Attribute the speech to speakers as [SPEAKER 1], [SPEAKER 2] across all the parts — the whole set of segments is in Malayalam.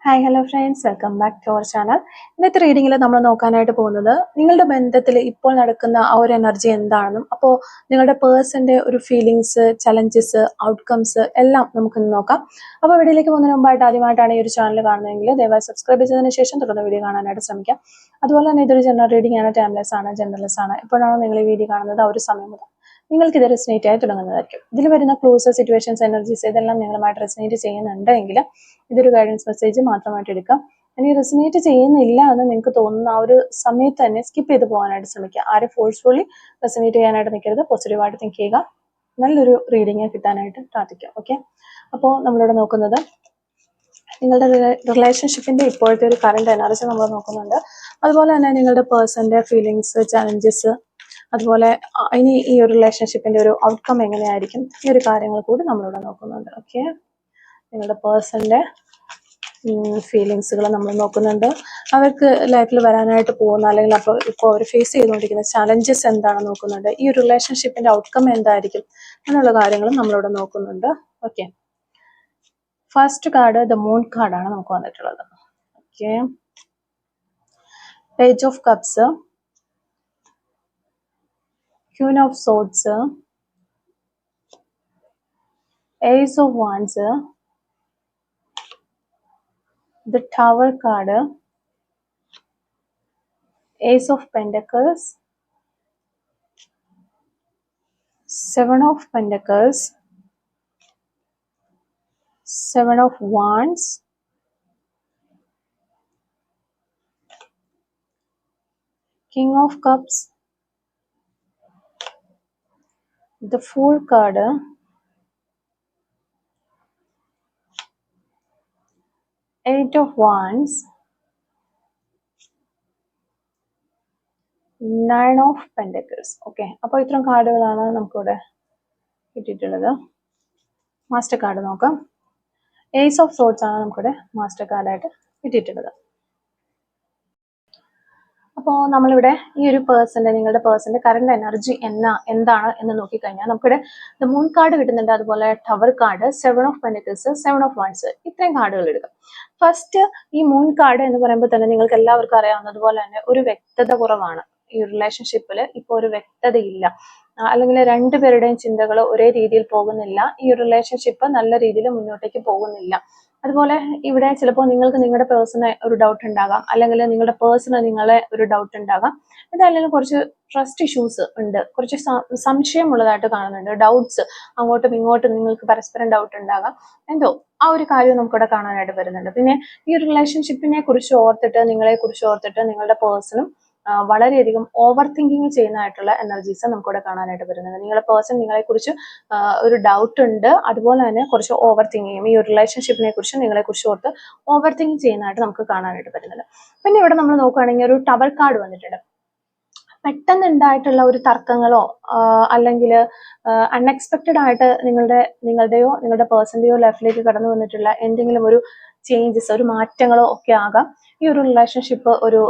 [SPEAKER 1] Hi hello friends, welcome back to our channel. ഇന്നത്തെ റീഡിങ്ങിൽ നമ്മൾ നോക്കാനായിട്ട് പോകുന്നത് നിങ്ങളുടെ ബന്ധത്തിൽ ഇപ്പോൾ നടക്കുന്ന ആ ഒരു എനർജി എന്താണെന്നും അപ്പോൾ നിങ്ങളുടെ പേഴ്സൻ്റെ ഒരു ഫീലിങ്സ്, ചലഞ്ചസ്, ഔട്ട്കംസ് എല്ലാം നമുക്കിന്ന് നോക്കാം. അപ്പോൾ വീഡിയോയിലേക്ക് പോകുന്നതിന് മുമ്പായിട്ട് ആദ്യമായിട്ടാണ് ഈ ഒരു ചാനൽ കാണുന്നതെങ്കിൽ ദയവായി സബ്സ്ക്രൈബ് ചെയ്തതിന് ശേഷം തുടർന്ന് വീഡിയോ കാണാനായിട്ട് ശ്രമിക്കാം. അതുപോലെ തന്നെ ഇതൊരു ജനറൽ റീഡിംഗ് ആണ്, ടൈംലെസ് ആണ്, ജനറൽലെസ് ആണ്. എപ്പോഴാണ് നിങ്ങൾ ഈ വീഡിയോ കാണുന്നത് ആ ഒരു സമയം മുതൽ നിങ്ങൾക്ക് ഇത് റെസിനേറ്റ് ആയി തുടങ്ങുന്നതായിരിക്കും. ഇതിൽ വരുന്ന ക്ലൂസ്, സിറ്റുവേഷൻസ്, എനർജീസ് ഇതെല്ലാം നിങ്ങളുമായിട്ട് റെസിനേറ്റ് ചെയ്യുന്നുണ്ടെങ്കിൽ ഇതൊരു ഗൈഡൻസ് മെസ്സേജ് മാത്രമായിട്ട് എടുക്കാം. ഇനി റെസിനേറ്റ് ചെയ്യുന്നില്ല എന്ന് നിങ്ങൾക്ക് തോന്നുന്ന ആ ഒരു സമയത്ത് തന്നെ സ്കിപ്പ് ചെയ്ത് പോകാനായിട്ട് ശ്രമിക്കുക. ആരും ഫോഴ്സ്ഫുള്ളി റെസിനേറ്റ് ചെയ്യാനായിട്ട് നിൽക്കരുത്. പോസിറ്റീവായിട്ട് തിങ്ക് ചെയ്യുക. നല്ലൊരു റീഡിങ് കിട്ടാനായിട്ട് പ്രാർത്ഥിക്കാം. ഓക്കെ, അപ്പോൾ നമ്മളിവിടെ നോക്കുന്നത് നിങ്ങളുടെ റിലേഷൻഷിപ്പിന്റെ ഇപ്പോഴത്തെ ഒരു കറണ്ട് എനർജി നമ്മൾ നോക്കുന്നുണ്ട്. അതുപോലെ തന്നെ നിങ്ങളുടെ പേഴ്സന്റെ ഫീലിങ്സ്, ചലഞ്ചസ്, അതുപോലെ ഇനി ഈ ഒരു റിലേഷൻഷിപ്പിന്റെ ഒരു ഔട്ട്കം എങ്ങനെയായിരിക്കും, ഈ ഒരു കാര്യങ്ങൾ കൂടി നമ്മളിവിടെ നോക്കുന്നുണ്ട്. ഓക്കെ, നിങ്ങളുടെ പേഴ്സന്റെ ഫീലിങ്സുകൾ നമ്മൾ നോക്കുന്നുണ്ട്. അവർക്ക് ലൈഫിൽ വരാനായിട്ട് പോകുന്ന അല്ലെങ്കിൽ ഇപ്പോൾ അവർ ഫേസ് ചെയ്തുകൊണ്ടിരിക്കുന്ന ചലഞ്ചസ് എന്താണെന്ന് നോക്കുന്നുണ്ട്. ഈ ഒരു റിലേഷൻഷിപ്പിന്റെ ഔട്ട്കം എന്തായിരിക്കും എന്നുള്ള കാര്യങ്ങളും നമ്മളിവിടെ നോക്കുന്നുണ്ട്. Okay, first card the moon കാർഡാണ് നമുക്ക് വന്നിട്ടുള്ളത്. Okay, page of cups, queen of swords, ace of wands, the tower card, ace of pentacles, 7 of pentacles, 7 of wands, king of cups, the fool card, eight of wands, 9 of pentacles. Okay, അപ്പോൾ ഇത്രയും കാർഡുകളാണ് നമുക്കിവിടെ കിട്ടിയിട്ടുള്ളത്. മാസ്റ്റർ കാർഡ് നോക്കാം. ഏസ് ഓഫ് സോഡ്സ് ആണ് നമുക്കിവിടെ മാസ്റ്റർ കാർഡായിട്ട് കിട്ടിയിട്ടുള്ളത്. അപ്പോൾ നമ്മളിവിടെ ഈ ഒരു നിങ്ങളുടെ പേഴ്സന്റെ കറണ്ട് എനർജി എന്താണ് എന്ന് നോക്കിക്കഴിഞ്ഞാൽ നമുക്കിവിടെ ദ മൂൺ കാർഡ് കിട്ടുന്നുണ്ട്. അതുപോലെ tower card, 7 of pentacles, 7 of wands, ഇത്രയും കാർഡുകൾ എടുക്കാം. ഫസ്റ്റ് ഈ മൂൺ കാർഡ് എന്ന് പറയുമ്പോൾ തന്നെ നിങ്ങൾക്ക് എല്ലാവർക്കും അറിയാവുന്നതുപോലെ തന്നെ ഒരു വ്യക്തത കുറവാണ്. ഈ റിലേഷൻഷിപ്പിൽ ഇപ്പോൾ ഒരു വ്യക്തതയില്ല, അല്ലെങ്കിൽ രണ്ടുപേരുടെയും ചിന്തകൾ ഒരേ രീതിയിൽ പോകുന്നില്ല. ഈ ഒരു റിലേഷൻഷിപ്പ് നല്ല രീതിയിൽ മുന്നോട്ടേക്ക് പോകുന്നില്ല. അതുപോലെ ഇവിടെ ചിലപ്പോൾ നിങ്ങൾക്ക് നിങ്ങളുടെ പേഴ്സണെ ഒരു ഡൗട്ട് ഉണ്ടാകാം, അല്ലെങ്കിൽ നിങ്ങളുടെ പേഴ്സണ് നിങ്ങളെ ഒരു ഡൗട്ട് ഉണ്ടാകാം. അതല്ലെങ്കിൽ കുറച്ച് ട്രസ്റ്റ് ഇഷ്യൂസ് ഉണ്ട്, കുറച്ച് സംശയമുള്ളതായിട്ട് കാണുന്നുണ്ട്. ഡൗട്ട്സ് അങ്ങോട്ടും ഇങ്ങോട്ടും നിങ്ങൾക്ക് പരസ്പരം ഡൗട്ട് ഉണ്ടാകാം. എന്തോ ആ ഒരു കാര്യം നമുക്കിവിടെ കാണാനായിട്ട് വരുന്നുണ്ട്. പിന്നെ ഈ റിലേഷൻഷിപ്പിനെ കുറിച്ച് ഓർത്തിട്ട്, നിങ്ങളെ കുറിച്ച് ഓർത്തിട്ട് നിങ്ങളുടെ പേഴ്സണും വളരെയധികം ഓവർ തിങ്കിങ് ചെയ്യുന്നതായിട്ടുള്ള എനർജീസ് നമുക്കിവിടെ കാണാനായിട്ട് വരുന്നത്. നിങ്ങളുടെ പേഴ്സൺ നിങ്ങളെ കുറിച്ച് ഒരു ഡൗട്ട് ഉണ്ട്, അതുപോലെ തന്നെ കുറച്ച് ഓവർ തിങ്കിങ്ങും ഈ ഒരു റിലേഷൻഷിപ്പിനെ കുറിച്ച് നിങ്ങളെ കുറിച്ച് ഓർത്ത് ഓവർ തിങ്ക് ചെയ്യുന്നതായിട്ട് നമുക്ക് കാണാനായിട്ട് വരുന്നുണ്ട്. പിന്നെ ഇവിടെ നമ്മൾ നോക്കുകയാണെങ്കിൽ ഒരു ടവർ കാർഡ് വന്നിട്ടുണ്ട്. പെട്ടെന്ന് ഉണ്ടായിട്ടുള്ള ഒരു തർക്കങ്ങളോ അല്ലെങ്കിൽ അൺഎക്സ്പെക്റ്റഡ് ആയിട്ട് നിങ്ങളുടെയോ നിങ്ങളുടെ പേഴ്സന്റെയോ ലൈഫിലേക്ക് കടന്നു വന്നിട്ടുള്ള എന്തെങ്കിലും ഒരു ചേഞ്ചസ്, ഒരു മാറ്റങ്ങളോ ഒക്കെ ആകാം ഈ ഒരു റിലേഷൻഷിപ്പ് ഒരു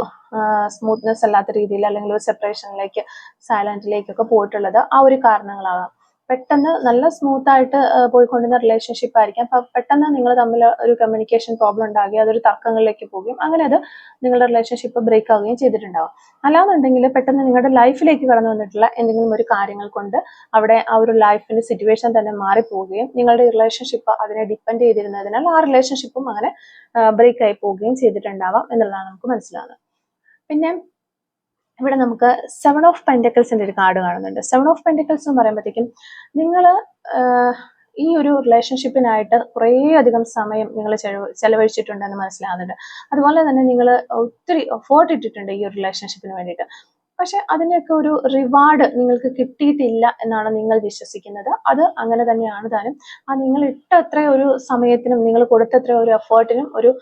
[SPEAKER 1] സ്മൂത്ത്നെസ് അല്ലാത്ത രീതിയിൽ, അല്ലെങ്കിൽ ഒരു സെപ്പറേഷനിലേക്ക്, സൈലന്റിലേക്കൊക്കെ പോയിട്ടുള്ളത് ആ ഒരു കാരണങ്ങളാകാം. പെട്ടെന്ന് നല്ല സ്മൂത്ത് ആയിട്ട് പോയിക്കൊണ്ടിരുന്ന റിലേഷൻഷിപ്പ് ആയിരിക്കാം, പെട്ടെന്ന് നിങ്ങൾ തമ്മിൽ ഒരു കമ്മ്യൂണിക്കേഷൻ പ്രോബ്ലം ഉണ്ടാകുകയും അതൊരു തർക്കങ്ങളിലേക്ക് പോവുകയും അങ്ങനെ അത് നിങ്ങളുടെ റിലേഷൻഷിപ്പ് ബ്രേക്ക് ആവുകയും ചെയ്തിട്ടുണ്ടാവും. അല്ലാന്നുണ്ടെങ്കിൽ പെട്ടെന്ന് നിങ്ങളുടെ ലൈഫിലേക്ക് കടന്നു വന്നിട്ടുള്ള എന്തെങ്കിലും ഒരു കാര്യങ്ങൾ കൊണ്ട് അവിടെ ആ ഒരു ലൈഫിന്റെ സിറ്റുവേഷൻ തന്നെ മാറിപ്പോവുകയും നിങ്ങളുടെ റിലേഷൻഷിപ്പ് അതിനെ ഡിപ്പെൻഡ് ചെയ്തിരുന്നതിനാൽ ആ റിലേഷൻഷിപ്പും അങ്ങനെ ബ്രേക്ക് ആയി പോവുകയും ചെയ്തിട്ടുണ്ടാവാം എന്നുള്ളതാണ് നമുക്ക് മനസ്സിലാവുന്നത്. പിന്നെ ഇവിടെ നമുക്ക് 7 ഓഫ് പെന്റക്കിൾസിന്റെ ഒരു കാർഡ് കാണുന്നുണ്ട്. 7 ഓഫ് പെന്റക്കിൾസ് എന്ന് പറയുമ്പോഴത്തേക്കും നിങ്ങൾ ഈ ഒരു റിലേഷൻഷിപ്പിനായിട്ട് കുറേ അധികം സമയം നിങ്ങൾ ചെലവഴിച്ചിട്ടുണ്ടെന്ന് മനസ്സിലാകുന്നുണ്ട്. അതുപോലെ തന്നെ നിങ്ങൾ ഒത്തിരി എഫേർട്ട് ഇട്ടിട്ടുണ്ട് ഈ ഒരു റിലേഷൻഷിപ്പിന് വേണ്ടിയിട്ട്. പക്ഷെ അതിനൊക്കെ ഒരു റിവാർഡ് നിങ്ങൾക്ക് കിട്ടിയിട്ടില്ല എന്നാണ് നിങ്ങൾ വിശ്വസിക്കുന്നത്. അത് അങ്ങനെ തന്നെയാണ് താനും. നിങ്ങൾ ഇട്ട അത്ര ഒരു സമയത്തിനും നിങ്ങൾ കൊടുത്തത്ര ഒരു എഫേർട്ടിനും ഒരു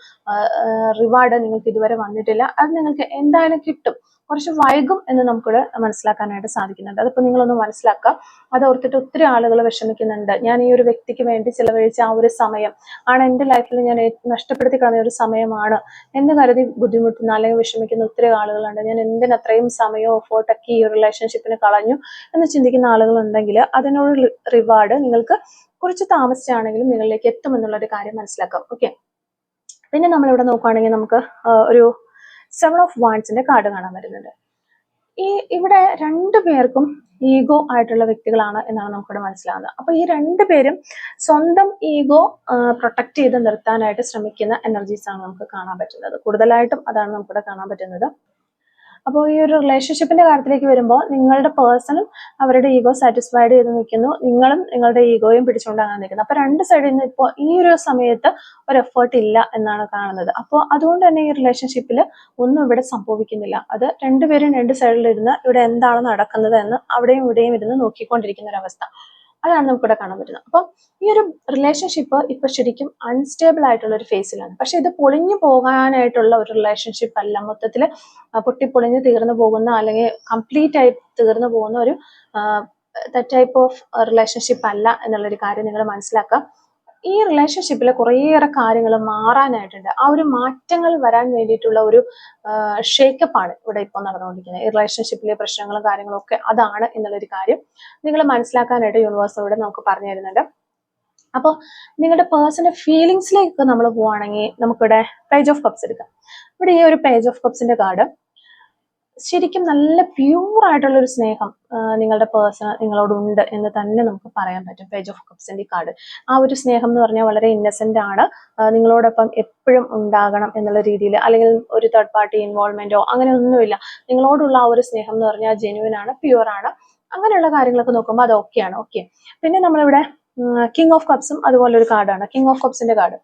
[SPEAKER 1] റിവാർഡ് നിങ്ങൾക്ക് ഇതുവരെ വന്നിട്ടില്ല. അത് നിങ്ങൾക്ക് എന്തായാലും കിട്ടും, കുറച്ച് വൈകും എന്ന് നമുക്കിവിടെ മനസ്സിലാക്കാനായിട്ട് സാധിക്കുന്നുണ്ട്. അതിപ്പോൾ നിങ്ങളൊന്ന് മനസ്സിലാക്കുക. അത് ഓർത്തിട്ട് ഒത്തിരി ആളുകൾ വിഷമിക്കുന്നുണ്ട്. ഞാൻ ഈ ഒരു വ്യക്തിക്ക് വേണ്ടി ചിലവഴിച്ച ആ ഒരു സമയം ആണ് എൻ്റെ ലൈഫിൽ ഞാൻ നഷ്ടപ്പെടുത്തി കളഞ്ഞ ഒരു സമയമാണ് എന്ന് കരുതി ബുദ്ധിമുട്ടുന്ന അല്ലെങ്കിൽ വിഷമിക്കുന്ന ഒത്തിരി ആളുകളുണ്ട്. ഞാൻ എന്തിനത്രയും സമയവും എഫേർട്ടൊക്കെ ഈ ഒരു റിലേഷൻഷിപ്പിന് കളഞ്ഞു എന്ന് ചിന്തിക്കുന്ന ആളുകളുണ്ടെങ്കിൽ അതിനോട് റിവാർഡ് നിങ്ങൾക്ക് കുറച്ച് താമസിച്ചാണെങ്കിലും നിങ്ങളിലേക്ക് എത്തുമെന്നുള്ളൊരു കാര്യം മനസ്സിലാക്കാം. ഓക്കെ, പിന്നെ നമ്മളിവിടെ നോക്കുകയാണെങ്കിൽ നമുക്ക് ഒരു 7 of Wands കാർഡ് കാണാൻ വരുന്നുണ്ട്. ഇവിടെ രണ്ടു പേർക്കും ഈഗോ ആയിട്ടുള്ള വ്യക്തികളാണ് എന്നാണ് നമുക്കിവിടെ മനസ്സിലാവുന്നത്. അപ്പൊ ഈ രണ്ടുപേരും സ്വന്തം ഈഗോ പ്രൊട്ടക്ട് ചെയ്ത് നിർത്താനായിട്ട് ശ്രമിക്കുന്ന എനർജീസ് ആണ് നമുക്ക് കാണാൻ പറ്റുന്നത്. കൂടുതലായിട്ടും അതാണ് നമുക്കിവിടെ കാണാൻ പറ്റുന്നത്. അപ്പോൾ ഈ ഒരു റിലേഷൻഷിപ്പിന്റെ കാര്യത്തിലേക്ക് വരുമ്പോൾ നിങ്ങളുടെ പേഴ്സണും അവരുടെ ഈഗോ സാറ്റിസ്ഫൈഡ് ചെയ്ത് നിൽക്കുന്നു, നിങ്ങളും നിങ്ങളുടെ ഈഗോയും പിടിച്ചുകൊണ്ടാണ് നിൽക്കുന്നത്. അപ്പൊ രണ്ട് സൈഡിൽ നിന്ന് ഇപ്പോൾ ഈ ഒരു സമയത്ത് ഒരു എഫേർട്ട് ഇല്ല എന്നാണ് കാണുന്നത്. അപ്പോൾ അതുകൊണ്ട് തന്നെ ഈ റിലേഷൻഷിപ്പിൽ ഒന്നും ഇവിടെ സംഭവിക്കുന്നില്ല. അത് രണ്ടുപേരും രണ്ട് സൈഡിലിരുന്ന് ഇവിടെ എന്താണ് നടക്കുന്നത് എന്ന് അവിടെയും ഇവിടെയും ഇരുന്ന് നോക്കിക്കൊണ്ടിരിക്കുന്ന ഒരു അവസ്ഥ, അതാണ് നമുക്കിവിടെ കാണാൻ പറ്റുന്നത്. അപ്പം ഈ ഒരു റിലേഷൻഷിപ്പ് ഇപ്പൊ ശരിക്കും അൺസ്റ്റേബിൾ ആയിട്ടുള്ള ഒരു ഫേസിലാണ്. പക്ഷെ ഇത് പൊളിഞ്ഞു പോകാനായിട്ടുള്ള ഒരു റിലേഷൻഷിപ്പ് അല്ല, മൊത്തത്തിൽ പൊട്ടിപ്പൊളിഞ്ഞ് തീർന്നു പോകുന്ന അല്ലെങ്കിൽ കംപ്ലീറ്റ് ആയി തീർന്നു പോകുന്ന ഒരു ടൈപ്പ് ഓഫ് റിലേഷൻഷിപ്പ് അല്ല എന്നുള്ളൊരു കാര്യം നിങ്ങൾ മനസ്സിലാക്കുക. ഈ റിലേഷൻഷിപ്പിലെ കുറേയേറെ കാര്യങ്ങൾ മാറാനായിട്ടുണ്ട്. ആ ഒരു മാറ്റങ്ങൾ വരാൻ വേണ്ടിയിട്ടുള്ള ഒരു ഷേക്കപ്പ് ആണ് ഇവിടെ ഇപ്പോൾ നടന്നുകൊണ്ടിരിക്കുന്നത്. ഈ റിലേഷൻഷിപ്പിലെ പ്രശ്നങ്ങളും കാര്യങ്ങളും ഒക്കെ അതാണ് എന്നുള്ളൊരു കാര്യം നിങ്ങൾ മനസ്സിലാക്കാനായിട്ട് യൂണിവേഴ്സ് ഇവിടെ നമുക്ക് പറഞ്ഞു തരുന്നുണ്ട്. അപ്പോൾ നിങ്ങളുടെ പേഴ്സണൽ ഫീലിങ്സിലേക്ക് നമ്മൾ പോവുകയാണെങ്കിൽ നമുക്കിവിടെ പേജ് ഓഫ് കപ്സ് എടുക്കാം. ഇവിടെ ഈ ഒരു പേജ് ഓഫ് കപ്സിന്റെ കാർഡ് ശരിക്കും നല്ല പ്യൂർ ആയിട്ടുള്ള ഒരു സ്നേഹം നിങ്ങളുടെ പേഴ്സൺ നിങ്ങളോടുണ്ട് എന്ന് തന്നെ നമുക്ക് പറയാൻ പറ്റും. പേജ് ഓഫ് കപ്സിന്റെ കാർഡ് ആ ഒരു സ്നേഹം എന്ന് പറഞ്ഞാൽ വളരെ ഇന്നസെന്റ് ആണ്, നിങ്ങളോടൊപ്പം എപ്പോഴും ഉണ്ടാകണം എന്നുള്ള രീതിയിൽ, അല്ലെങ്കിൽ ഒരു തേർഡ് പാർട്ടി ഇൻവോൾവ്മെന്റോ അങ്ങനെ ഒന്നുമില്ല. നിങ്ങളോടുള്ള ആ ഒരു സ്നേഹം എന്ന് പറഞ്ഞാൽ ജെന്യുവൻ ആണ്, പ്യൂർ ആണ്. അങ്ങനെയുള്ള കാര്യങ്ങളൊക്കെ നോക്കുമ്പോൾ അത് ഓക്കെയാണ്. ഓക്കെ, പിന്നെ നമ്മളിവിടെ കിങ് ഓഫ് കപ്സും അതുപോലെ ഒരു കാർഡാണ്. കിങ് ഓഫ് കപ്സിന്റെ കാർഡ്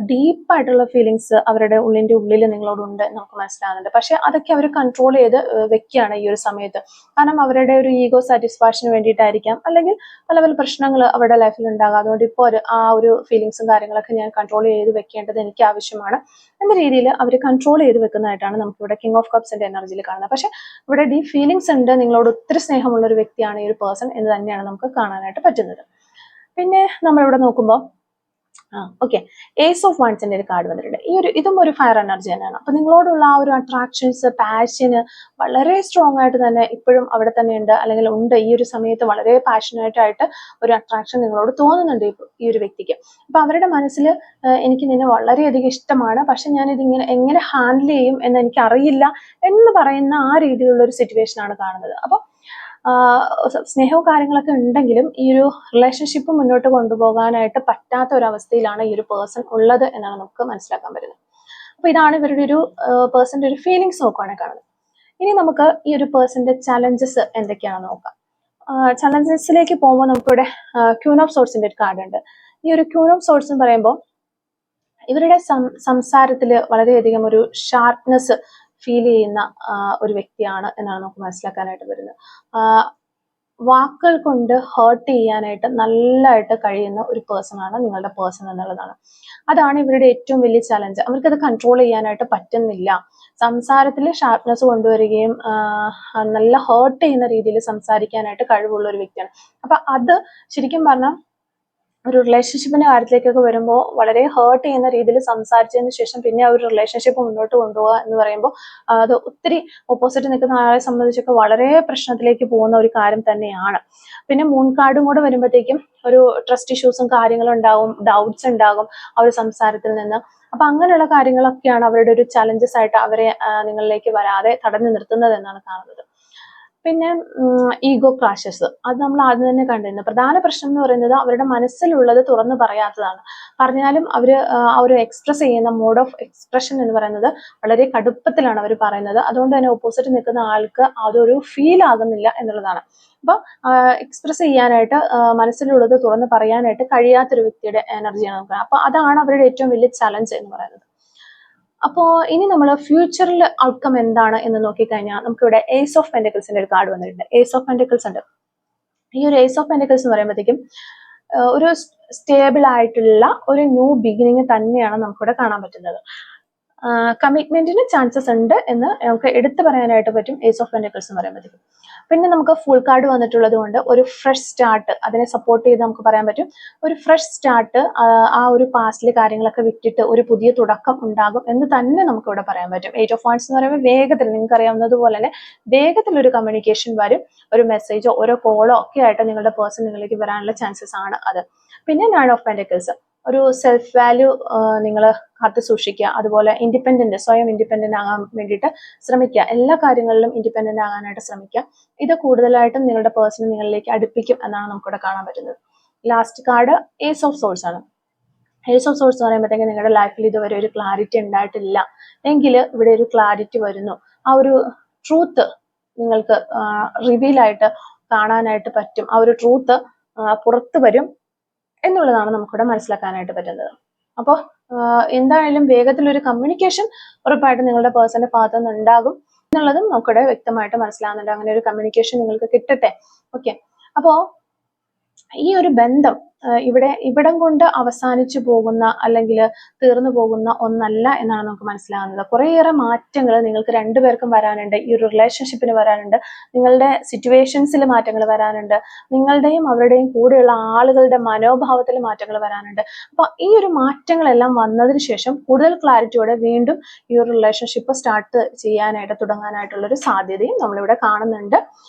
[SPEAKER 1] ഡീപ്പായിട്ടുള്ള ഫീലിങ്സ് അവരുടെ ഉള്ളിന്റെ ഉള്ളിൽ നിങ്ങളോടുണ്ട് നമുക്ക് മനസ്സിലാകുന്നുണ്ട്. പക്ഷെ അതൊക്കെ അവർ കൺട്രോൾ ചെയ്ത് വെക്കുകയാണ് ഈ ഒരു സമയത്ത്. കാരണം അവരുടെ ഒരു ഈഗോ സാറ്റിസ്ഫാക്ഷന് വേണ്ടിയിട്ടായിരിക്കാം, അല്ലെങ്കിൽ പല പല പ്രശ്നങ്ങൾ അവരുടെ ലൈഫിൽ ഉണ്ടാകാം. അതുകൊണ്ട് ഇപ്പോൾ ആ ഒരു ഫീലിങ്സും കാര്യങ്ങളൊക്കെ ഞാൻ കൺട്രോൾ ചെയ്ത് വെക്കേണ്ടത് എനിക്ക് ആവശ്യമാണ് എന്ന രീതിയിൽ അവർ കൺട്രോൾ ചെയ്ത് വെക്കുന്നതായിട്ടാണ് നമുക്ക് ഇവിടെ കിങ് ഓഫ് കപ്സിന്റെ എനർജിയിൽ കാണുന്നത്. പക്ഷെ ഇവിടെ ഡീപ് ഫീലിങ്സ് ഉണ്ട്, നിങ്ങളോട് ഒത്തിരി സ്നേഹമുള്ള ഒരു വ്യക്തിയാണ് ഈ ഒരു പേഴ്സൺ എന്ന് തന്നെയാണ് നമുക്ക് കാണാനായിട്ട് പറ്റുന്നത്. പിന്നെ നമ്മളിവിടെ നോക്കുമ്പോൾ ഓക്കെ, ഏസ് ഓഫ് വാൻസിന്റെ ഒരു കാർഡ് വന്നിട്ടുണ്ട്. ഇതും ഒരു ഫയർ എനർജി തന്നെയാണ്. അപ്പൊ നിങ്ങളോടുള്ള ആ ഒരു അട്രാക്ഷൻസ്, പാഷന് വളരെ സ്ട്രോങ് ആയിട്ട് തന്നെ ഇപ്പോഴും അവിടെ തന്നെ ഉണ്ട്, അല്ലെങ്കിൽ ഉണ്ട്. ഈ ഒരു സമയത്ത് വളരെ പാഷനേറ്റ് ആയിട്ട് ഒരു അട്രാക്ഷൻ നിങ്ങളോട് തോന്നുന്നുണ്ട് ഈ ഒരു വ്യക്തിക്ക്. അപ്പൊ അവരുടെ മനസ്സിൽ എനിക്ക് നിന്നെ വളരെയധികം ഇഷ്ടമാണ്, പക്ഷെ ഞാൻ ഇതിങ്ങനെ എങ്ങനെ ഹാൻഡിൽ ചെയ്യും എന്ന് എനിക്ക് അറിയില്ല എന്ന് പറയുന്ന ആ രീതിയിലുള്ള ഒരു സിറ്റുവേഷൻ ആണ് കാണുന്നത്. അപ്പൊ സ്നേഹവും കാര്യങ്ങളൊക്കെ ഉണ്ടെങ്കിലും ഈ ഒരു റിലേഷൻഷിപ്പ് മുന്നോട്ട് കൊണ്ടുപോകാനായിട്ട് പറ്റാത്ത ഒരു അവസ്ഥയിലാണ് ഈ ഒരു പേഴ്സൺ ഉള്ളത് എന്നാണ് നമുക്ക് മനസ്സിലാക്കാൻ പറ്റുന്നത്. അപ്പൊ ഇതാണ് ഇവരുടെ ഒരു പേഴ്സന്റെ ഒരു ഫീലിങ്സ് നോക്കുകയാണെങ്കിൽ കാണുന്നത്. ഇനി നമുക്ക് ഈ ഒരു പേഴ്സന്റെ ചലഞ്ചസ് എന്തൊക്കെയാണെന്ന് നോക്കാം. ചലഞ്ചസിലേക്ക് പോകുമ്പോൾ നമുക്കിവിടെ ക്യൂൻ ഓഫ് സോർട്സിന്റെ ഒരു കാർഡ് ഉണ്ട്. ഈ ഒരു ക്യൂൻ ഓഫ് സോർട്സ് എന്ന് പറയുമ്പോൾ ഇവരുടെ സംസാരത്തിൽ വളരെയധികം ഒരു ഷാർപ്നെസ് ഫീൽ ചെയ്യുന്ന ഒരു വ്യക്തിയാണ് എന്നാണ് നമുക്ക് മനസ്സിലാക്കാനായിട്ട് വരുന്നത്. വാക്കുകൾ കൊണ്ട് ഹേർട്ട് ചെയ്യാനായിട്ട് നല്ലതായിട്ട് കഴിയുന്ന ഒരു പേഴ്സൺ ആണ് നിങ്ങളുടെ പേഴ്സൺ എന്നുള്ളതാണ്. അതാണ് ഇവരുടെ ഏറ്റവും വലിയ ചലഞ്ച്. അവർക്കത് കൺട്രോൾ ചെയ്യാനായിട്ട് പറ്റുന്നില്ല. സംസാരത്തിൽ ഷാർപ്നെസ് കൊണ്ടുവരികയും നല്ല ഹേർട്ട് ചെയ്യുന്ന രീതിയിൽ സംസാരിക്കാനായിട്ട് കഴിവുള്ള ഒരു വ്യക്തിയാണ്. അപ്പൊ അത് ശരിക്കും പറഞ്ഞാൽ ഒരു റിലേഷൻഷിപ്പിന്റെ കാര്യത്തിലേക്കൊക്കെ വരുമ്പോൾ വളരെ ഹേർട്ട് ചെയ്യുന്ന രീതിയിൽ സംസാരിച്ചതിന് ശേഷം പിന്നെ ആ ഒരു റിലേഷൻഷിപ്പ് മുന്നോട്ട് കൊണ്ടുപോകുക എന്ന് പറയുമ്പോൾ അത് ഒത്തിരി ഓപ്പോസിറ്റ് നിൽക്കുന്ന ആളെ സംബന്ധിച്ചൊക്കെ വളരെ പ്രശ്നത്തിലേക്ക് പോകുന്ന ഒരു കാര്യം തന്നെയാണ്. പിന്നെ മൂൺ കാർഡും കൂടെ വരുമ്പോഴത്തേക്കും ഒരു ട്രസ്റ്റ് ഇഷ്യൂസും കാര്യങ്ങളും ഉണ്ടാകും, ഡൗട്ട്സ് ഉണ്ടാകും ആ ഒരു സംസാരത്തിൽ നിന്ന്. അപ്പൊ അങ്ങനെയുള്ള കാര്യങ്ങളൊക്കെയാണ് അവരുടെ ഒരു ചലഞ്ചസ് ആയിട്ട് അവരെ നിങ്ങളിലേക്ക് വരാതെ തടഞ്ഞു നിർത്തുന്നത് എന്നാണ് കാണുന്നത്. പിന്നെ ഈഗോ ക്ലാഷസ്, അത് നമ്മൾ ആദ്യം തന്നെ കണ്ടിരുന്നു. പ്രധാന പ്രശ്നം എന്ന് പറയുന്നത് അവരുടെ മനസ്സിലുള്ളത് തുറന്നു പറയാത്തതാണ്. പറഞ്ഞാലും അവര് ആ ഒരു എക്സ്പ്രസ് ചെയ്യുന്ന മോഡ് ഓഫ് എക്സ്പ്രഷൻ എന്ന് പറയുന്നത് വളരെ കടുപ്പത്തിലാണ് അവർ പറയുന്നത്. അതുകൊണ്ട് തന്നെ ഓപ്പോസിറ്റ് നിൽക്കുന്ന ആൾക്ക് അതൊരു ഫീൽ ആകുന്നില്ല എന്നുള്ളതാണ്. അപ്പൊ എക്സ്പ്രസ് ചെയ്യാനായിട്ട് മനസ്സിലുള്ളത് തുറന്ന് പറയാനായിട്ട് കഴിയാത്തൊരു വ്യക്തിയുടെ എനർജിയാണ് നമുക്ക്. അപ്പൊ അതാണ് അവരുടെ ഏറ്റവും വലിയ ചലഞ്ച് എന്ന് പറയുന്നത്. അപ്പോൾ ഇനി നമ്മൾ ഫ്യൂച്ചറിൽ ഔട്ട്കം എന്താണ് എന്ന് നോക്കിക്കഴിഞ്ഞാൽ നമുക്കിവിടെ ഏസ് ഓഫ് പെന്റിക്കിൾസിന്റെ ഒരു കാർഡ് വന്നിട്ടുണ്ട്. ഏസ് ഓഫ് പെന്റിക്കിൾസ് ഉണ്ട്. ഈ ഒരു ഏസ് ഓഫ് പെന്റിക്കിൾസ് എന്ന് പറയുമ്പോഴത്തേക്കും ഒരു സ്റ്റേബിൾ ആയിട്ടുള്ള ഒരു ന്യൂ ബിഗിനിങ് തന്നെയാണ് നമുക്കിവിടെ കാണാൻ പറ്റുന്നത്. കമ്മിറ്റ്മെന്റിന് ചാൻസസ് ഉണ്ട് എന്ന് നമുക്ക് എടുത്തു പറയാനായിട്ട് പറ്റും ഏസ് ഓഫ് പെന്റിക്കിൾസ് എന്ന് പറയുമ്പോഴത്തേക്കും. പിന്നെ നമുക്ക് ഫുൾ കാർഡ് വന്നിട്ടുള്ളത് കൊണ്ട് ഒരു ഫ്രഷ് സ്റ്റാർട്ട്, അതിനെ സപ്പോർട്ട് ചെയ്ത് നമുക്ക് പറയാൻ പറ്റും. ഒരു ഫ്രഷ് സ്റ്റാർട്ട്, ആ ഒരു പാസ്റ്റിലെ കാര്യങ്ങളൊക്കെ വിട്ടിട്ട് ഒരു പുതിയ തുടക്കം ഉണ്ടാകും എന്ന് തന്നെ നമുക്ക് ഇവിടെ പറയാൻ പറ്റും. 8 of Wands എന്ന് പറയുമ്പോൾ വേഗത്തിൽ, നിങ്ങൾക്ക് അറിയാവുന്നതുപോലെ തന്നെ വേഗത്തിൽ ഒരു കമ്മ്യൂണിക്കേഷൻ വരും. ഒരു മെസ്സേജോ ഓരോ കോളോ ഒക്കെ ആയിട്ട് നിങ്ങളുടെ പേഴ്സൺ നിങ്ങളിലേക്ക് വരാനുള്ള ചാൻസസ് ആണ് അത്. പിന്നെ 9 of Pentacles, ഒരു സെൽഫ് വാല്യൂ നിങ്ങൾ കാത്തു സൂക്ഷിക്കുക. അതുപോലെ സ്വയം ഇൻഡിപെൻഡന്റ് ആകാൻ വേണ്ടിയിട്ട് ശ്രമിക്കുക. എല്ലാ കാര്യങ്ങളിലും ഇൻഡിപെൻഡന്റ് ആകാനായിട്ട് ശ്രമിക്കുക. ഇത് കൂടുതലായിട്ടും നിങ്ങളുടെ പേഴ്സണെ നിങ്ങളിലേക്ക് അടുപ്പിക്കും എന്നാണ് നമുക്കിവിടെ കാണാൻ പറ്റുന്നത്. Last card ace of swords ആണ്. ഏസ് ഓഫ് സോഴ്സ് എന്ന് പറയുമ്പോഴത്തേക്ക് നിങ്ങളുടെ ലൈഫിൽ ഇതുവരെ ഒരു ക്ലാരിറ്റി ഉണ്ടായിട്ടില്ല എങ്കിൽ ഇവിടെ ഒരു ക്ലാരിറ്റി വരുന്നു. ആ ഒരു ട്രൂത്ത് നിങ്ങൾക്ക് റിവീലായിട്ട് കാണാനായിട്ട് പറ്റും. ആ ഒരു ട്രൂത്ത് പുറത്തു വരും എന്നുള്ളതാണ് നമുക്കിവിടെ മനസ്സിലാക്കാനായിട്ട് പറ്റുന്നത്. അപ്പോൾ എന്തായാലും വേഗത്തിലൊരു കമ്മ്യൂണിക്കേഷൻ ഉറപ്പായിട്ടും നിങ്ങളുടെ പേഴ്സന്റെ ഭാഗത്തു നിന്ന് ഉണ്ടാകും എന്നുള്ളതും നമുക്കിവിടെ വ്യക്തമായിട്ട് മനസ്സിലാകുന്നുണ്ട്. അങ്ങനെ ഒരു കമ്മ്യൂണിക്കേഷൻ നിങ്ങൾക്ക് കിട്ടട്ടെ. ഓക്കെ, അപ്പോ ഈ ഒരു ബന്ധം ഇവിടം കൊണ്ട് അവസാനിച്ചു പോകുന്ന അല്ലെങ്കിൽ തീർന്നു പോകുന്ന ഒന്നല്ല എന്നാണ് നമുക്ക് മനസ്സിലാകുന്നത്. കുറേയേറെ മാറ്റങ്ങൾ നിങ്ങൾക്ക് രണ്ടുപേർക്കും വരാനുണ്ട്, ഈ ഒരു റിലേഷൻഷിപ്പിന് വരാനുണ്ട്. നിങ്ങളുടെ സിറ്റുവേഷൻസിൽ മാറ്റങ്ങൾ വരാനുണ്ട്, നിങ്ങളുടെയും അവരുടെയും കൂടെയുള്ള ആളുകളുടെ മനോഭാവത്തിൽ മാറ്റങ്ങൾ വരാനുണ്ട്. അപ്പൊ ഈ ഒരു മാറ്റങ്ങളെല്ലാം വന്നതിന് ശേഷം കൂടുതൽ ക്ലാരിറ്റിയോടെ വീണ്ടും ഈ ഒരു റിലേഷൻഷിപ്പ് സ്റ്റാർട്ട് ചെയ്യാനായിട്ട് തുടങ്ങാനായിട്ടുള്ള ഒരു സാധ്യതയും നമ്മളിവിടെ കാണുന്നുണ്ട്.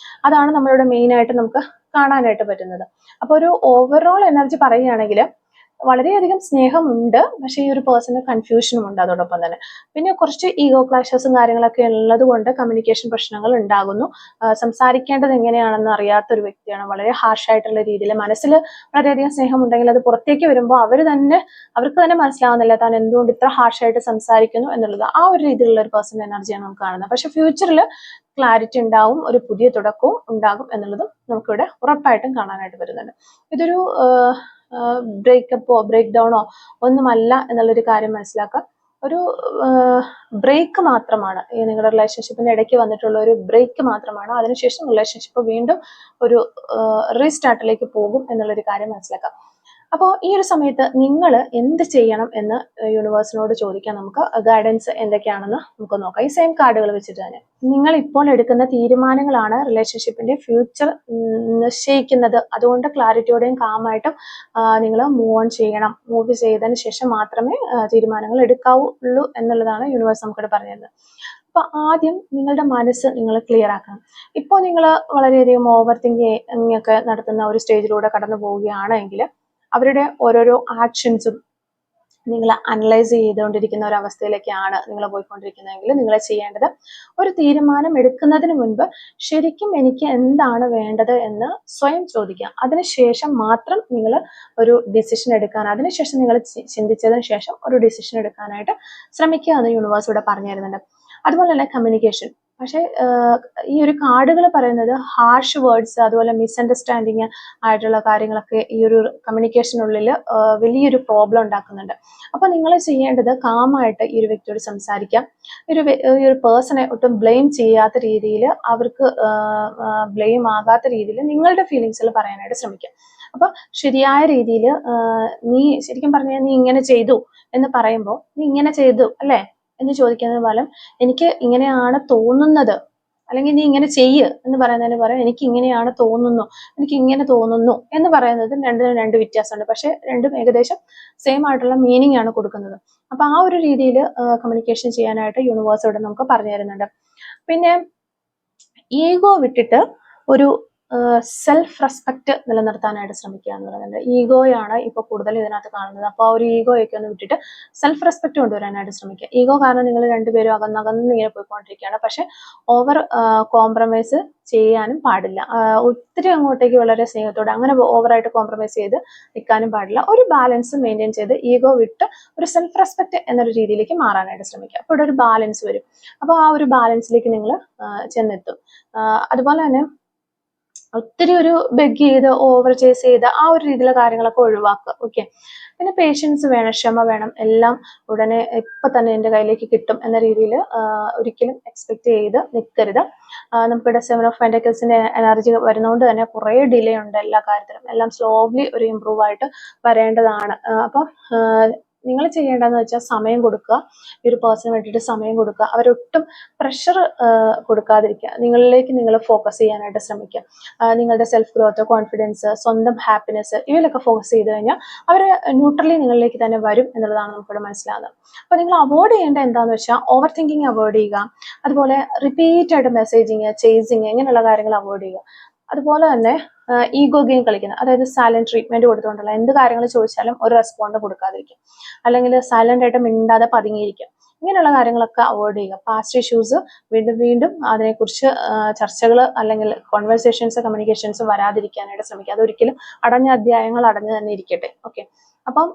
[SPEAKER 1] അതാണ് നമ്മളിവിടെ മെയിൻ ആയിട്ട് നമുക്ക് കാണാനായിട്ട് പറ്റുന്നത്. അപ്പൊ ഒരു ഓവറോൾ എനർജി പറയുകയാണെങ്കിൽ വളരെയധികം സ്നേഹമുണ്ട്, പക്ഷേ ഈ ഒരു പേഴ്സണ് കൺഫ്യൂഷനും ഉണ്ട് അതോടൊപ്പം തന്നെ. പിന്നെ കുറച്ച് ഈഗോ ക്ലാഷസും കാര്യങ്ങളൊക്കെ ഉള്ളത് കൊണ്ട് കമ്മ്യൂണിക്കേഷൻ പ്രശ്നങ്ങൾ ഉണ്ടാകുന്നു. സംസാരിക്കേണ്ടത് എങ്ങനെയാണെന്ന് അറിയാത്ത ഒരു വ്യക്തിയാണ്. വളരെ ഹാർഷായിട്ടുള്ള രീതിയിൽ മനസ്സിൽ വളരെയധികം സ്നേഹമുണ്ടെങ്കിൽ അത് പുറത്തേക്ക് വരുമ്പോൾ അവർക്ക് തന്നെ മനസ്സിലാവുന്നില്ല താൻ എന്തുകൊണ്ട് ഇത്ര ഹാർഷായിട്ട് സംസാരിക്കുന്നു എന്നുള്ളത്. ആ ഒരു രീതിയിലുള്ള ഒരു പേഴ്സണൽ എനർജിയാണ് നമുക്ക് കാണുന്നത്. പക്ഷെ ഫ്യൂച്ചറിൽ ക്ലാരിറ്റി ഉണ്ടാവും, ഒരു പുതിയ തുടക്കവും ഉണ്ടാകും എന്നുള്ളതും നമുക്കിവിടെ ഉറപ്പായിട്ടും കാണാനായിട്ട് വരുന്നുണ്ട്. ഇതൊരു ബ്രേക്കപ്പോ ബ്രേക്ക് ഡൗണോ ഒന്നുമല്ല എന്നുള്ളൊരു കാര്യം മനസ്സിലാക്കുക. ഒരു ബ്രേക്ക് മാത്രമാണ്, ഈ നിങ്ങളുടെ റിലേഷൻഷിപ്പിന്റെ ഇടയ്ക്ക് വന്നിട്ടുള്ള ഒരു ബ്രേക്ക് മാത്രമാണ്. അതിനുശേഷം റിലേഷൻഷിപ്പ് വീണ്ടും ഒരു റീസ്റ്റാർട്ടിലേക്ക് പോകും എന്നുള്ളൊരു കാര്യം മനസ്സിലാക്കാം. അപ്പോൾ ഈ ഒരു സമയത്ത് നിങ്ങൾ എന്ത് ചെയ്യണം എന്ന് യൂണിവേഴ്സിനോട് ചോദിക്കാം. നമുക്ക് ഗൈഡൻസ് എന്തൊക്കെയാണെന്ന് നമുക്ക് നോക്കാം. ഈ സെയിം കാർഡുകൾ വെച്ചിട്ട് തന്നെ നിങ്ങൾ ഇപ്പോൾ എടുക്കുന്ന തീരുമാനങ്ങളാണ് റിലേഷൻഷിപ്പിന്റെ ഫ്യൂച്ചർ നിശ്ചയിക്കുന്നത്. അതുകൊണ്ട് ക്ലാരിറ്റിയോടെയും കാമായിട്ടും നിങ്ങൾ മൂവ് ചെയ്തതിന് ശേഷം മാത്രമേ തീരുമാനങ്ങൾ എടുക്കാവുള്ളൂ എന്നുള്ളതാണ് യൂണിവേഴ്സ് നമുക്കിവിടെ പറഞ്ഞത്. അപ്പൊ ആദ്യം നിങ്ങളുടെ മനസ്സ് നിങ്ങൾ ക്ലിയർ ആക്കണം. ഇപ്പോൾ നിങ്ങൾ വളരെയധികം ഓവർ തിങ്കിങ് ഒക്കെ നടത്തുന്ന ഒരു സ്റ്റേജിലൂടെ കടന്നു പോവുകയാണെങ്കിൽ അവരുടെ ഓരോരോ ആക്ഷൻസും നിങ്ങൾ അനലൈസ് ചെയ്തുകൊണ്ടിരിക്കുന്ന ഒരു അവസ്ഥയിലേക്കാണ് നിങ്ങൾ പോയിക്കൊണ്ടിരിക്കുന്നതെങ്കിൽ നിങ്ങൾ ചെയ്യേണ്ടത് ഒരു തീരുമാനം എടുക്കുന്നതിന് മുൻപ് ശരിക്കും എനിക്ക് എന്താണ് വേണ്ടത് എന്ന് സ്വയം ചോദിക്കുക. അതിനുശേഷം മാത്രം നിങ്ങൾ ഒരു ഡിസിഷൻ എടുക്കാൻ, അതിനുശേഷം നിങ്ങൾ ചിന്തിച്ചതിന് ശേഷം ഒരു ഡിസിഷൻ എടുക്കാനായിട്ട് ശ്രമിക്കുക എന്ന് യൂണിവേഴ്സ് ഇവിടെ പറഞ്ഞു തരുന്നുണ്ട്. അതുപോലെ തന്നെ കമ്മ്യൂണിക്കേഷൻ. പക്ഷെ ഈ ഒരു കാർഡുകൾ പറയുന്നത് ഹാർഷ് വേർഡ്സ്, അതുപോലെ മിസ്അണ്ടർസ്റ്റാൻഡിങ് ആയിട്ടുള്ള കാര്യങ്ങളൊക്കെ ഈ ഒരു കമ്മ്യൂണിക്കേഷനുള്ളിൽ വലിയൊരു പ്രോബ്ലം ഉണ്ടാക്കുന്നുണ്ട്. അപ്പൊ നിങ്ങൾ ചെയ്യേണ്ടത് കാമായിട്ട് ഈ ഒരു വ്യക്തിയോട് സംസാരിക്കാം. ഈ ഒരു പേഴ്സണെ ഒട്ടും ബ്ലെയിം ചെയ്യാത്ത രീതിയിൽ, അവർക്ക് ബ്ലെയിം ആകാത്ത രീതിയിൽ നിങ്ങളുടെ ഫീലിങ്സിൽ പറയാനായിട്ട് ശ്രമിക്കാം. അപ്പൊ ശരിയായ രീതിയിൽ നീ ശരിക്കും പറഞ്ഞാൽ നീ ഇങ്ങനെ ചെയ്തു എന്ന് പറയുമ്പോൾ നീ ഇങ്ങനെ ചെയ്തു അല്ലേ എന്ന് ചോദിക്കുന്നതിന് പകരം എനിക്ക് ഇങ്ങനെയാണ് തോന്നുന്നത്, അല്ലെങ്കിൽ നീ ഇങ്ങനെ ചെയ്യ് എന്ന് പറയുന്നതിന് പകരം എനിക്ക് ഇങ്ങനെയാണ് തോന്നുന്നു, എനിക്ക് ഇങ്ങനെ തോന്നുന്നു എന്ന് പറയുന്നത് രണ്ടിനും രണ്ട് വ്യത്യാസമുണ്ട്. പക്ഷെ രണ്ടും ഏകദേശം സെയിം ആയിട്ടുള്ള മീനിങ് ആണ് കൊടുക്കുന്നത്. അപ്പൊ ആ ഒരു രീതിയിൽ കമ്മ്യൂണിക്കേഷൻ ചെയ്യാനായിട്ട് യൂണിവേഴ്സ് ഇവിടെ നമുക്ക് പറഞ്ഞു തരുന്നുണ്ട്. പിന്നെ ഈഗോ വിട്ടിട്ട് ഒരു സെൽഫ് റെസ്പെക്ട് നിലനിർത്താനായിട്ട് ശ്രമിക്കുക എന്ന് പറയുന്നത്. ഈഗോയാണ് ഇപ്പൊ കൂടുതൽ ഇതിനകത്ത് കാണുന്നത്. അപ്പോൾ ആ ഒരു ഈഗോയൊക്കെ ഒന്ന് വിട്ടിട്ട് സെൽഫ് റെസ്പെക്ട് കൊണ്ടുവരാനായിട്ട് ശ്രമിക്കുക. ഈഗോ കാരണം നിങ്ങൾ രണ്ടുപേരും അകന്ന് ഇങ്ങനെ പോയിക്കൊണ്ടിരിക്കുകയാണ്. പക്ഷെ ഓവർ കോംപ്രമൈസ് ചെയ്യാനും പാടില്ല. ഒത്തിരി അങ്ങോട്ടേക്ക് വളരെ സ്നേഹത്തോടെ അങ്ങനെ ഓവറായിട്ട് കോംപ്രമൈസ് ചെയ്ത് നിൽക്കാനും പാടില്ല. ഒരു ബാലൻസ് മെയിൻറ്റെയിൻ ചെയ്ത് ഈഗോ വിട്ട് ഒരു സെൽഫ് റെസ്പെക്ട് എന്നൊരു രീതിയിലേക്ക് മാറാനായിട്ട് ശ്രമിക്കുക. അപ്പോൾ ഇവിടെ ഒരു ബാലൻസ് വരും. അപ്പോൾ ആ ഒരു ബാലൻസിലേക്ക് നിങ്ങൾ ചെന്നെത്തും. അതുപോലെ തന്നെ ഒത്തിരി ഒരു ബെഗ് ചെയ്ത് ഓവർ ചേസ് ചെയ്ത് ആ ഒരു രീതിയിലുള്ള കാര്യങ്ങളൊക്കെ ഒഴിവാക്കുക. ഓക്കെ, പിന്നെ പേഷ്യൻസ് വേണം, ക്ഷമ വേണം. എല്ലാം ഉടനെ ഇപ്പൊ തന്നെ എൻ്റെ കയ്യിലേക്ക് കിട്ടും എന്ന രീതിയിൽ ഒരിക്കലും എക്സ്പെക്ട് ചെയ്ത് നിൽക്കരുത്. നമുക്കിവിടെ 7 ഓഫ് പെന്റക്കിൾസിന്റെ എനർജി വരുന്നതുകൊണ്ട് തന്നെ കുറേ ഡിലേ ഉണ്ട് എല്ലാ കാര്യത്തിലും. എല്ലാം സ്ലോലി ഒരു ഇമ്പ്രൂവ് ആയിട്ട് വരേണ്ടതാണ്. അപ്പം നിങ്ങൾ ചെയ്യേണ്ടതെന്ന് വെച്ചാൽ സമയം കൊടുക്കുക. ഈ ഒരു പേഴ്സണിന് വേണ്ടിയിട്ട് സമയം കൊടുക്കുക. അവരൊട്ടും പ്രഷർ കൊടുക്കാതിരിക്കുക. നിങ്ങളിലേക്ക് നിങ്ങൾ ഫോക്കസ് ചെയ്യാനായിട്ട് ശ്രമിക്കുക. നിങ്ങളുടെ സെൽഫ് ഗ്രോത്ത്, കോൺഫിഡൻസ്, സ്വന്തം ഹാപ്പിനെസ് ഇവയിലൊക്കെ ഫോക്കസ് ചെയ്ത് കഴിഞ്ഞാൽ അവർ ന്യൂട്രലി നിങ്ങളിലേക്ക് തന്നെ വരും എന്നുള്ളതാണ് നമുക്കിവിടെ മനസ്സിലാകുന്നത്. അപ്പോൾ നിങ്ങൾ അവോയ്ഡ് ചെയ്യേണ്ട എന്താണെന്ന് വെച്ചാൽ ഓവർ തിങ്കിങ് അവോയ്ഡ് ചെയ്യുക. അതുപോലെ റിപ്പീറ്റ് ആയിട്ട് മെസ്സേജിങ്, ചേസിങ് ഇങ്ങനെയുള്ള കാര്യങ്ങൾ അവോയ്ഡ് ചെയ്യുക. അതുപോലെ തന്നെ ഈഗോ ഗെയിം കളിക്കുന്നത്, അതായത് സൈലന്റ് ട്രീറ്റ്മെന്റ് കൊടുത്തുകൊണ്ടുള്ള എന്ത് കാര്യങ്ങൾ ചോദിച്ചാലും ഒരു റെസ്പോണ്ട് കൊടുക്കാതിരിക്കും, അല്ലെങ്കിൽ സൈലന്റ് ആയിട്ട് മിണ്ടാതെ പതുങ്ങിയിരിക്കും. ഇങ്ങനെയുള്ള കാര്യങ്ങളൊക്കെ അവോയ്ഡ് ചെയ്യുക. പാസ്റ്റ് ഇഷ്യൂസ് വീണ്ടും വീണ്ടും അതിനെക്കുറിച്ച് ചർച്ചകൾ അല്ലെങ്കിൽ കോൺവെർസേഷൻസ് കമ്മ്യൂണിക്കേഷൻസ് വരാതിരിക്കാനായിട്ട് ശ്രമിക്കുക. അതൊരിക്കലും അടഞ്ഞ അധ്യായങ്ങൾ അടഞ്ഞു തന്നെ ഇരിക്കട്ടെ. ഓക്കെ, അപ്പം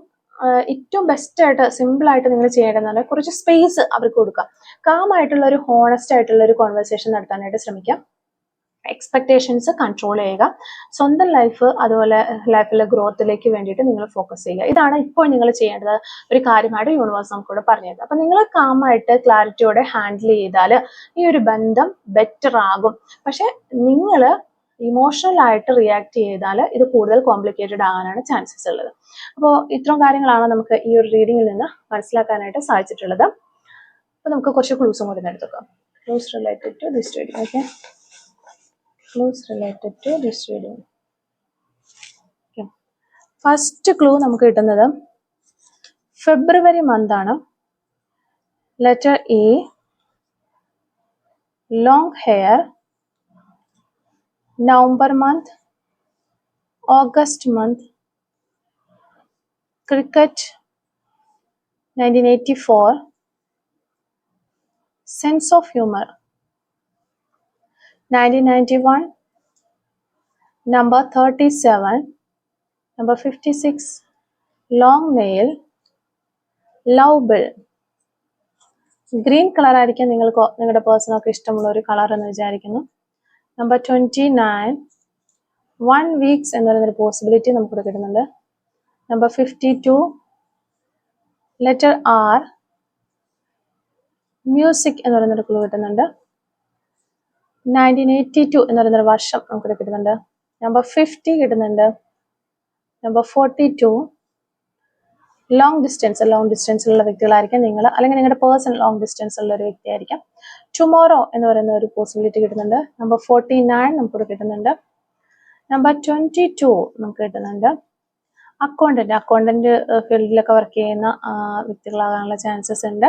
[SPEAKER 1] ഏറ്റവും ബെസ്റ്റ് ആയിട്ട് സിമ്പിൾ ആയിട്ട് നിങ്ങൾ ചെയ്യേണ്ടതെന്ന് പറഞ്ഞാൽ കുറച്ച് സ്പേസ് അവർക്ക് കൊടുക്കുക. കാമായിട്ടുള്ള ഒരു ഹോണസ്റ്റ് ആയിട്ടുള്ള ഒരു കോൺവെർസേഷൻ നടത്താനായിട്ട് ശ്രമിക്കാം. എക്സ്പെക്ടേഷൻസ് കൺട്രോൾ ചെയ്യുക. സ്വന്തം ലൈഫ് അതുപോലെ ലൈഫിലെ ഗ്രോത്തിലേക്ക് വേണ്ടിയിട്ട് നിങ്ങൾ ഫോക്കസ് ചെയ്യുക. ഇതാണ് ഇപ്പോൾ നിങ്ങൾ ചെയ്യേണ്ടത് ഒരു കാര്യമായിട്ട് യൂണിവേഴ്സ് നമുക്കിവിടെ പറഞ്ഞത്. അപ്പം നിങ്ങൾ കാമായിട്ട് ക്ലാരിറ്റിയോടെ ഹാൻഡിൽ ചെയ്താൽ ഈ ഒരു ബന്ധം ബെറ്റർ ആകും. പക്ഷെ നിങ്ങൾ ഇമോഷണൽ ആയിട്ട് റിയാക്ട് ചെയ്താൽ ഇത് കൂടുതൽ കോംപ്ലിക്കേറ്റഡ് ആകാനാണ് ചാൻസസ് ഉള്ളത്. അപ്പോൾ ഇത്രയും കാര്യങ്ങളാണ് നമുക്ക് ഈ ഒരു റീഡിങ്ങിൽ നിന്ന് മനസ്സിലാക്കാനായിട്ട് സാധിച്ചിട്ടുള്ളത്. അപ്പോൾ നമുക്ക് കുറച്ച് ക്ലൂസും കൂടി എടുത്തേക്കാം. Clues related to this reading. Okay, clues related to this reading. Okay. First clue നമുക്ക് കിട്ടുന്നത് ഫെബ്രുവരി മന്ത് ആണ്. Letter A, long hair. November month, August month, cricket 1984, sense of humour 1991, number 37, number 56, long nail, love bill. Green colour ആയിരിക്കും നിങ്ങളുടെ പേഴ്സണൊക്കെ ഇഷ്ടമുള്ള ഒരു കളർ എന്ന് വിചാരിക്കുന്നു. നമ്പർ 29, 1 weeks എന്ന് പറയുന്നൊരു പോസിബിലിറ്റി നമുക്ക് കിട്ടുന്നുണ്ട്. നമ്പർ 52, ലെറ്റർ ആർ, മ്യൂസിക് എന്ന് പറയുന്നൊരു ക്ലൂ കിട്ടുന്നുണ്ട്. 1982 എന്ന് പറയുന്നൊരു വർഷം നമുക്ക് കിട്ടുന്നുണ്ട്. നമ്പർ 50 കിട്ടുന്നുണ്ട്. നമ്പർ 42, ലോങ് ഡിസ്റ്റൻസിലുള്ള വ്യക്തികളായിരിക്കും നിങ്ങൾ, അല്ലെങ്കിൽ നിങ്ങളുടെ പേഴ്സൺ ലോങ് ഡിസ്റ്റൻസിലുള്ള ഒരു വ്യക്തിയായിരിക്കാം. ടുമോറോ എന്ന് പറയുന്ന ഒരു പോസിബിലിറ്റി കിട്ടുന്നുണ്ട്. നമ്പർ 49 നമുക്കിവിടെ കിട്ടുന്നുണ്ട്. നമ്പർ 22 നമുക്ക് കിട്ടുന്നുണ്ട്. അക്കൗണ്ടന്റ് ഫീൽഡിലൊക്കെ വർക്ക് ചെയ്യുന്ന വ്യക്തികളാകാനുള്ള ചാൻസസ് ഉണ്ട്.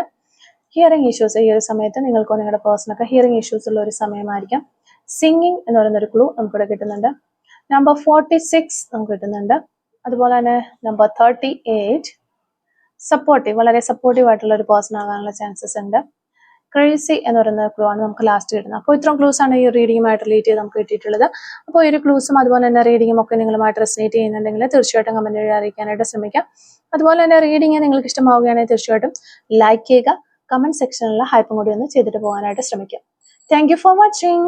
[SPEAKER 1] ഹിയറിംഗ് ഇഷ്യൂസ്, ഈ ഒരു സമയത്ത് നിങ്ങൾക്കോ നിങ്ങളുടെ പേഴ്സണൊക്കെ ഹിയറിംഗ് ഇഷ്യൂസ് ഉള്ള ഒരു സമയമായിരിക്കാം. സിംഗിങ് എന്ന് പറയുന്നൊരു ക്ലൂ നമുക്കിവിടെ കിട്ടുന്നുണ്ട്. നമ്പർ 46 നമുക്ക് കിട്ടുന്നുണ്ട്. അതുപോലെ തന്നെ നമ്പർ 38, സപ്പോർട്ടീവ്, വളരെ സപ്പോർട്ടീവ് ആയിട്ടുള്ള ഒരു പേഴ്സൺ ആകാനുള്ള ചാൻസസ് ഉണ്ട്. ക്രേസി എന്ന് പറയുന്ന ക്ലൂ ആണ് നമുക്ക് ലാസ്റ്റ് കിട്ടുന്നത്. അപ്പോൾ ഇത്രയും ക്ലൂസ് ആണ് ഈ റീഡിങ്ങുമായിട്ട് റിലേറ്റ് ചെയ്ത് നമുക്ക് കിട്ടിയിട്ടുള്ളത്. അപ്പോൾ ഈ ഒരു ക്ലൂസും അതുപോലെ തന്നെ റീഡിങ്ങും ഒക്കെ നിങ്ങളുമായിട്ട് റെസനേറ്റ് ചെയ്യുന്നുണ്ടെങ്കിൽ തീർച്ചയായിട്ടും കമന്റ് വഴി അറിയിക്കാനായിട്ട് ശ്രമിക്കാം. അതുപോലെ തന്നെ റീഡിങ് നിങ്ങൾക്ക് ഇഷ്ടമാവുകയാണെങ്കിൽ തീർച്ചയായിട്ടും ലൈക്ക് ചെയ്യുക. കമന്റ് സെക്ഷനിലുള്ള ഹൈപ്പും കൂടി ഒന്ന് ചെയ്തിട്ട് പോകാനായിട്ട് ശ്രമിക്കാം. Thank you for watching.